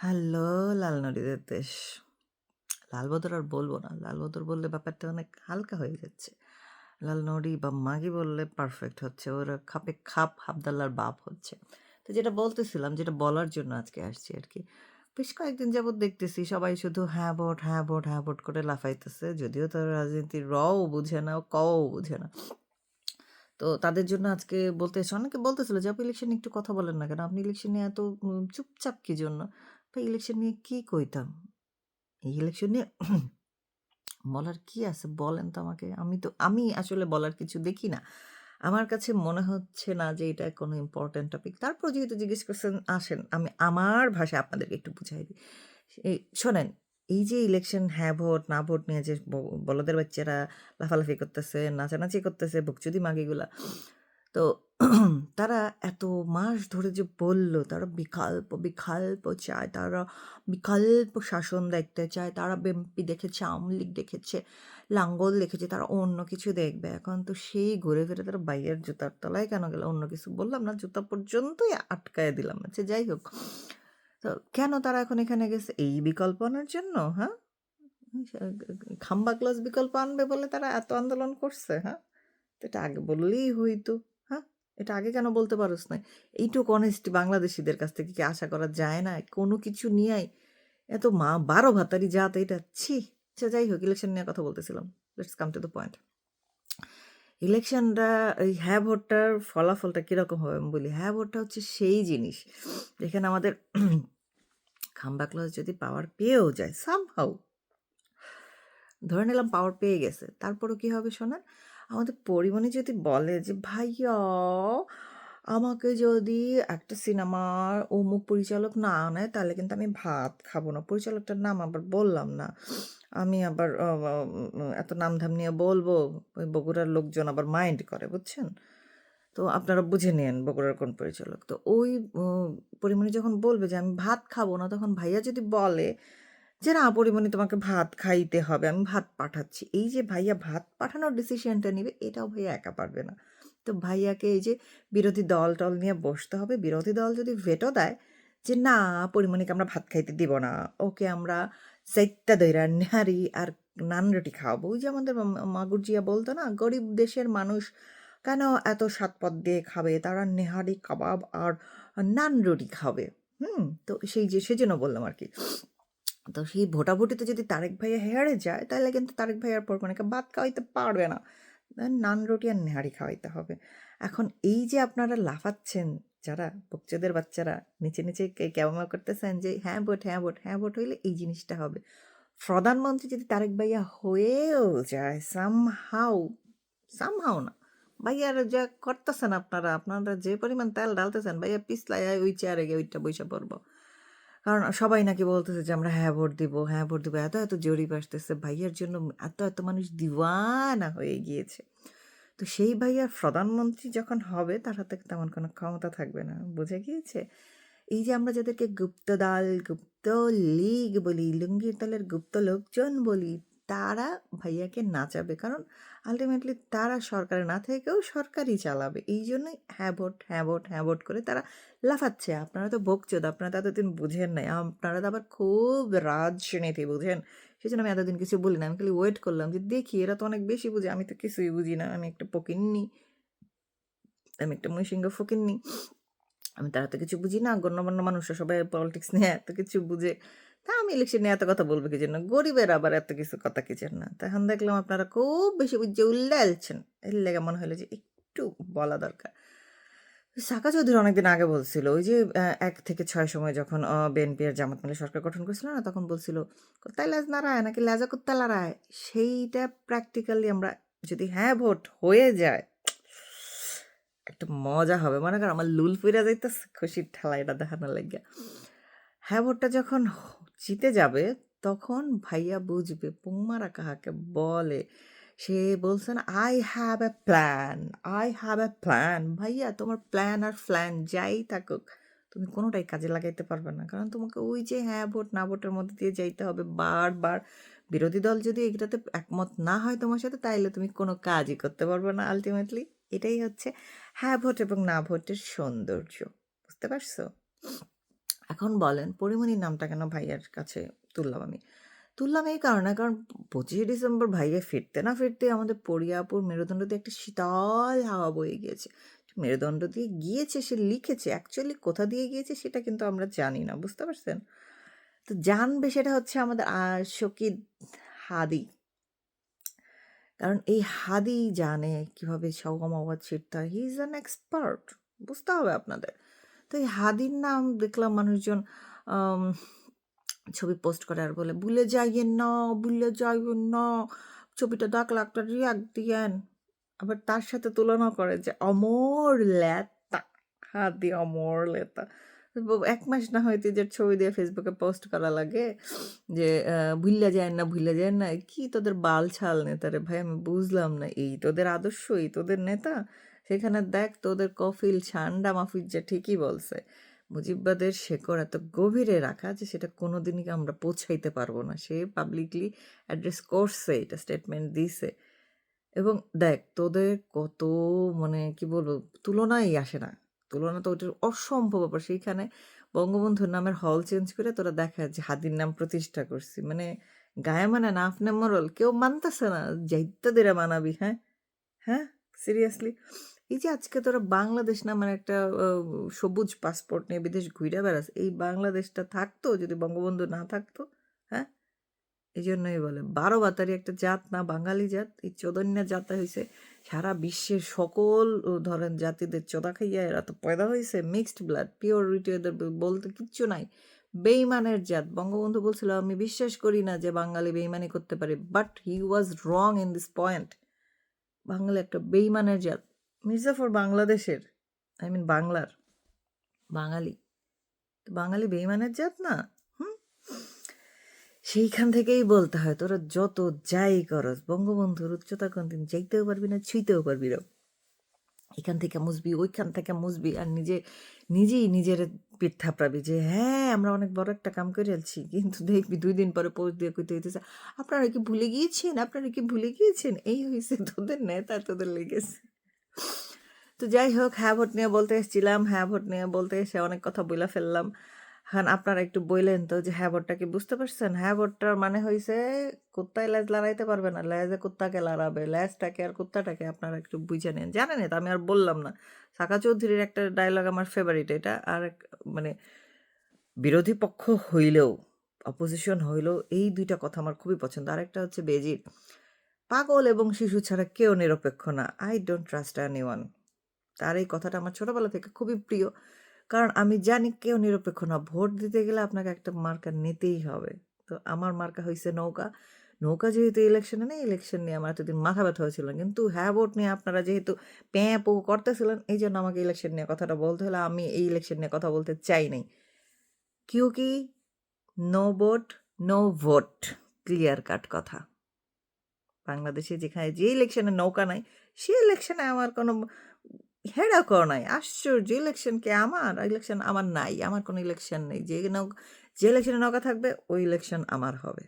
Hello লালনরিদের দেশ। লালবদর আর বলবো না। লালবদর বললে ব্যাপারটা অনেক হালকা হয়ে যাচ্ছে। লালনরি বা মাগি বললে পারফেক্ট হচ্ছে। ওরা খাপে খাপ হাবদাল্লার বাপ হচ্ছে। তো যেটা বলতেছিলাম, যেটা বলার জন্য আজকে আসছি আরকি। বেশ কয়েকদিন যাবৎ দেখতেছি সবাই শুধু হ্যাঁ ভোট, হ্যাঁ ভোট, হ্যাঁ ভোট করে লাফাইতেছে। যদিও তারা রাজনীতির ও বুঝে না, ও বুঝে না। তো তাদের জন্য আজকে বলতে এসে অনেকে বলতেছিল যে, "আপু ইলেকশন নিয়ে একটু কথা বলেন না কেন? আপনি ইলেকশন নিয়ে এত চুপচাপ কি জন্য?" ভাই ইলেকশন নিয়ে কি কইতাম? এই ইলেকশন নিয়ে বলার কি আছে বলেন তো আমাকে? আমি আসলে বলার কিছু দেখি না। আমার কাছে মনে হচ্ছে না যে এটা কোনো ইম্পোর্টেন্ট টপিক। তারপরেও যেহেতু জিজ্ঞেস করছেন আসেন আমি আমার ভাষায় আপনাদেরকে একটু বুঝাই দিই। শোনেন, এই যে ইলেকশন হ্যাঁ ভোট, না ভোট নিয়ে যে বলদের বাচ্চারা লাফালাফি করতেছে, নাচানাচি করতেছে, বকচুদি মাগিগুলা। তো তারা এত মাস ধরে যে বলল, তারা বিকল্প চায়, তারা বিকল্প শাসন দেখতে চায়, তারা বিএনপি দেখেছে, আওয়ামী লীগ দেখেছে, লাঙ্গল দেখেছে, তারা অন্য কিছু দেখবে। এখন তো সেই ঘুরে ফিরে তারা বাইয়ের জুতার তলায় কেন গেল? অন্য কিছু বললাম না, জুতা পর্যন্তই আটকায় দিলাম। আচ্ছা যাই হোক। তো কেন তারা এখন এখানে গেছে? এই বিকল্প আনার জন্য, হ্যাঁ? খাম্বা ক্লজ বিকল্প আনবে বলে তারা এত আন্দোলন করছে, হ্যাঁ? তো এটা আগে বললেই হইতো, হ্যাঁ? এটা আগে কেন বলতে পারোস নাই? এইটুকু অনেস্টি বাংলাদেশীদের কাছ থেকে কি আশা করা যায় না? কোনো কিছু নিয়েই এত ১২ ভাতারি জাত এটা, ছি! আচ্ছা যাই হোক, ইলেকশন নিয়ে কথা বলতেছিলাম। Let's come to the point. ইলেকশনটা এই হ্যাঁ ভোটটার ফলাফলটা কিরকম হবে আমি বলি। হ্যাঁ ভোটটা হচ্ছে সেই জিনিস যেখানে আমাদের খাম্বা ক্লজ যদি পাওয়ার পেয়েও যায় সামহাউ, ধরে নিলাম পাওয়ার পেয়ে গেছে। তারপরও কি হবে শোনেন? আমাদের পরিমণি যদি বলে যে, "ভাইয়া আমাকে যদি একটা সিনেমার অমুক পরিচালক না আনে তাহলে কিন্তু আমি ভাত খাবো না।" পরিচালকটার নাম আবার বললাম না। আমি আবার এত নামধাম নিয়ে বলবো, ওই বগুড়ার লোকজন আবার মাইন্ড করে, বুঝছেন? তো আপনারা বুঝে নিয়েন বগুড়ার কোন পরিচালক। তো ওই ও পরিমণি যখন বলবে যে, "আমি ভাত খাবো না", তখন ভাইয়া যদি বলে যে, "না পরিমণি তোমাকে ভাত খাইতে হবে, আমি ভাত পাঠাচ্ছি।" এই যে ভাইয়া ভাত পাঠানোর ডিসিশনটা নিবে, এটাও ভাইয়া একা পারবে না। তো ভাইয়াকে এই যে বিরোধী দল-টল নিয়ে বসতে হবে। বিরোধী দল যদি ভেটো দেয় যে, "না পরিমণিকে আমরা ভাত খাইতে দিব না। ওকে আমরা যাইত্যা দইরা নেহারি আর নান রুটি খাওয়াবো।" ওই যে আমাদের মাগুর জিয়া বলত না, "গরিব দেশের মানুষ কেন এত স্বাদপদ দিয়ে খাবে? তারা নেহারি কাবাব আর নান রুটি খাবে।" তো সেই যে সেজন্য বললাম আরকি। তো সেই ভোটাভুটিতে যদি তারেক ভাইয়া হেরে যায়, তাহলে কিন্তু তারেক ভাইয়ার পরমাণিকে ভাত খাওয়াইতে পারবে না। নান রুটি আর নেহারি খাওয়াইতে হবে। এখন এই যে আপনারা লাফাচ্ছেন, যারা বকচোদের বাচ্চারা নিচে ক্যাও-ম্যাও করতেছেন যে হ্যাঁ ভোট, হ্যাঁ ভোট, হ্যাঁ ভোট হইলে এই জিনিসটা হবে। প্রধানমন্ত্রী যদি তারেক ভাইয়া হয়েও যায় সামহাউ না। ভাইয়ারা যা করতেছেন আপনারা যে পরিমাণ তেল ঢালতেছেন, ভাইয়া পিছলাইয়া ওই চেয়ারে গিয়ে ওইটা বইসা পড়ব। কারণ সবাই নাকি বলতেছে যে আমরা হ্যাঁ ভোট দিব, হ্যাঁ ভোট দিব। এত জরিপ আসতেছে। ভাইয়ার জন্য এত মানুষ দিওয়ানা হয়ে গিয়েছে। তো সেই ভাইয়া প্রধানমন্ত্রী যখন হবে তার হাতে তেমন কোনো ক্ষমতা থাকবে না। বুঝে গিয়েছে? এই যে আমরা যাদেরকে গুপ্তদল, গুপ্ত লীগ বলি, লুঙ্গির দলের গুপ্ত লোকজন বলি, তারা ভাইয়াকে নাচাবে। কারণ আল্টিমেটলি তারা সরকারে না থেকেও সরকারই চালাবে। এইজন্যই হ্যাঁ ভোট, হ্যাঁ ভোট, হ্যাঁ ভোট করে তারা লাফাচ্ছে। আপনারা তো বকচোদ, আপনারা তো এতদিন বুঝেন নাই। আপনারা তো আবার খুব রাজনীতি বুঝেন। সেজন্য আমি এতদিন কিছু বলি না। আমি খালি ওয়েট করলাম যে দেখি এরা তো অনেক বেশি বুঝে। আমি তো কিছুই বুঝি না। আমি একটা ফকিন্নি। আমি একটা মহিষিঙ্গ ফকিন্নি। আমি তার এত কিছু বুঝি না। গণ্যমান্য মানুষরা সবাই পলিটিক্স নিয়ে এত কিছু বুঝে। তা আমি ইলেকশন নিয়ে এত কথা বলব কিজন্য? গরিবের আবার এত কিছু কথা কিজন্য? তখন দেখলাম আপনারা খুব বেশি বুঝে উল্লালছেন। এর লেগে মনে হইলো যে একটু বলা দরকার। সাকা চৌধুরী অনেকদিন আগে বলছিল, ওই যে ১ থেকে ৬ সময় যখন বিএনপি আর জামাত মিলে সরকার গঠন করছিল না? তখন বলছিল, "কোত্থায় লেজ নাড়ায় নাকি লেজা কুত্তা লড়ায়?" সেইটা প্র্যাকটিক্যালি আমরা যদি হ্যাঁ ভোট হয়ে যায়, একটা মজা হবে। মনে করেন আমার লুল পইড়া যাইতেছে খুশির ঠেলা এটা দেখানোর লাইগা। হ্যাঁ ভোটটা যখন জিতে যাবে, তখন ভাইয়া বুঝবে পুংমারা কাহাকে বলে। সে বলছে না, "I have a plan, I have a plan" ভাইয়া তোমার প্ল্যান আর ফ্ল্যান যাই থাকুক, তুমি কোনোটাই কাজে লাগাইতে পারবে না। কারণ তোমাকে ওই যে হ্যাঁ ভোট, না ভোটের মধ্যে দিয়ে যাইতে হবে বারবার। বিরোধী দল যদি এটাতে একমত না হয় তোমার সাথে, তাইলে তুমি কোনো কাজই করতে পারবে না আল্টিমেটলি। এটাই হচ্ছে হ্যাঁ ভোট এবং না ভোটের সৌন্দর্য। বুঝতে পারছো? এখন বলেন পরিমণির নামটা কেন ভাইয়ার কাছে তুললাম আমি? তুললাম এই কারণে, কারণ 25শে ডিসেম্বর ভাইয়া ফিরতে না ফিরতেই আমাদের পরিয়া আপুর মেরুদণ্ড দিয়ে একটা শীতল হাওয়া বয়ে গিয়েছে। মেরুদণ্ড দিয়ে গিয়েছে, সে লিখেছে। অ্যাকচুয়ালি কোথা দিয়ে গিয়েছে সেটা কিন্তু আমরা জানি না। বুঝতে পারছেন? তো জানবে সেটা হচ্ছে আমাদের শকিদ হাদি। কারণ এই হাদি জানে কিভাবে সওগাম আওয়াজ ছিঁড়তে হয়। He is an expert. বুঝতে হবে আপনাদের। তো এই হাদির নাম দেখলাম মানুষজন আম ছবি পোস্ট করে আর বলে, "ভুলে যাইয়েন না, ভুলে যাইয়েন না। ছবিটা দেখলে একটা রিঅ্যাক্ট দিয়েন।" আবার তার সাথে তুলনা করে যে অমর লেতা, হাদি অমর লেতা। ১ মাস না হয় যে ছবি দিয়ে ফেসবুকে পোস্ট করা লাগে যে ভুইল্লা যায়েন না, ভুইল্লা যায়েন না। কি তোদের বাল-ছাল নেতা রে ভাই, আমি বুঝলাম না। এই তোদের আদর্শ, এই তোদের নেতা? সেখানে দেখ তোদের কফিল ছান্ডা মাহফুজ যে ঠিকই বলছে। মুজিববাদের শেকড় এত গভীরে রাখা যে সেটা কোনোদিনই আমরা পৌঁছাইতে পারবো না। সে পাবলিকলি অ্যাড্রেস করছে, এটা স্টেটমেন্ট দিছে। এবং দেখ তোদের কত মানে কি বলবো, তুলনাই আসে না। তুলনা তো ওটার অসম্ভব ব্যাপার। সেইখানে বঙ্গবন্ধুর নামের হল চেঞ্জ করে তোরা দেখা যে হাদির নাম প্রতিষ্ঠা করছি। মানে গায়ে মানে না আপনি মরল কেউ মানতেছে না, যাইতে দেরা মানাবি। হ্যাঁ হ্যাঁ, সিরিয়াসলি। এই যে আজকে তোরা বাংলাদেশ নামের একটা সবুজ পাসপোর্ট নিয়ে বিদেশ ঘুরে বেড়াস, এই বাংলাদেশটা থাকতো যদি বঙ্গবন্ধু না থাকতো? হ্যাঁ, এই জন্যই বলে ১২ বাতারি একটা জাত না, বাঙালি জাত। এই চোদন্যা জাতটা হইছে সারা বিশ্বের সকল ধরেন জাতিদের চোদা খাইয়া এরা তো পয়দা হইছে মিক্সড ব্লাড, পিওরিটি এদের বলতে কিচ্ছু নাই। বেইমানের জাত। বঙ্গবন্ধু বলছিল আমি বিশ্বাস করি না যে বাঙালি বেইমানি করতে পারে, but he was wrong in this point. Bangali একটা বেইমানের জাত। মির্জাফর বাংলাদেশের, আই মিন বাংলার, বাঙালি। বাঙালি বেইমানের জাত না? হুম, সেইখান থেকেই বলতে হয় তোরা যত যাই করস বঙ্গবন্ধুর উচ্চতা কোনদিন যাইতেও পারবি না, ছুঁইতেও পারবি না। এখান থেকে মুসবি, ওইখান থেকে মুসবি, আর নিজেই নিজের পিঠ থাপড়াবি যে হ্যাঁ আমরা অনেক বড় একটা কাম করে ফেলছি। কিন্তু দেখবি 2 দিন পরে পোস্ট দিয়ে কইতে হইতেছে আপনারা কি ভুলে গিয়েছেন, আপনারা কি ভুলে গিয়েছেন? এই হয়েছে তোদের নেতা, তোদের লেগেছে। তো যাই হোক, হ্যাঁ ভোট নিয়ে বলতে এসেছিলাম। হ্যাঁ ভোট নিয়ে বলতে এসে অনেক কথা বইলা ফেললাম। এখন আপনারা একটু বইলেন তো যে হ্যাঁ ভোটটা কি বুঝতে পারছেন? হ্যাঁ ভোটটার মানে হইছে কুত্তায় লেজ লড়াইতে পারবে না, লেজে কুত্তাকে লড়াবে। লেজটাকে আর কুত্তাটাকে আপনারা একটু বুঝে নেন। জানেনই তো, আমি আর বললাম না। সাকা চৌধুরীর একটা ডায়লগ আমার ফেভারিট এটা। আর মানে বিরোধী পক্ষ হইলেও, অপোজিশন হইলেও এই ২ টা কথা আমার খুবই পছন্দ। আরেকটা হচ্ছে বেজির, পাগল এবং শিশু ছাড়া কেউ নিরপেক্ষ না। I don't trust anyone. তার এই কথাটা আমার ছোটবেলা থেকে খুবই প্রিয়। কারণ আমি জানি কেউ নিরপেক্ষ না। ভোট দিতে গেলে আপনাকে একটা মার্কা নিতেই হবে। তো আমার মার্কা হইছে নৌকা। নৌকা যেহেতু ইলেকশনে নেই, ইলেকশন নিয়ে আমার এতদিন মাথা ব্যথা হয়েছিল। কিন্তু হ্যাঁ ভোট নিয়ে আপনারা যেহেতু প্যাঁ পো করতেছিলেন, এইজন্য আমাকে ইলেকশন নিয়ে কথাটা বলতে হলো। আমি এই ইলেকশন নিয়ে কথা বলতে চাই নাই। क्योंकि no vote, no vote. Clear cut কথা। বাংলাদেশে যেখানে যে ইলেকশনে নৌকা নাই, সে ইলেকশনে আমার কোনো হেডাকও নাই। আশ্চর্য! ইলেকশন কি আমার? ইলেকশন আমার নাই। আমার কোনো ইলেকশন নেই। যে ইলেকশনে নৌকা থাকবে ওই ইলেকশন আমার হবে।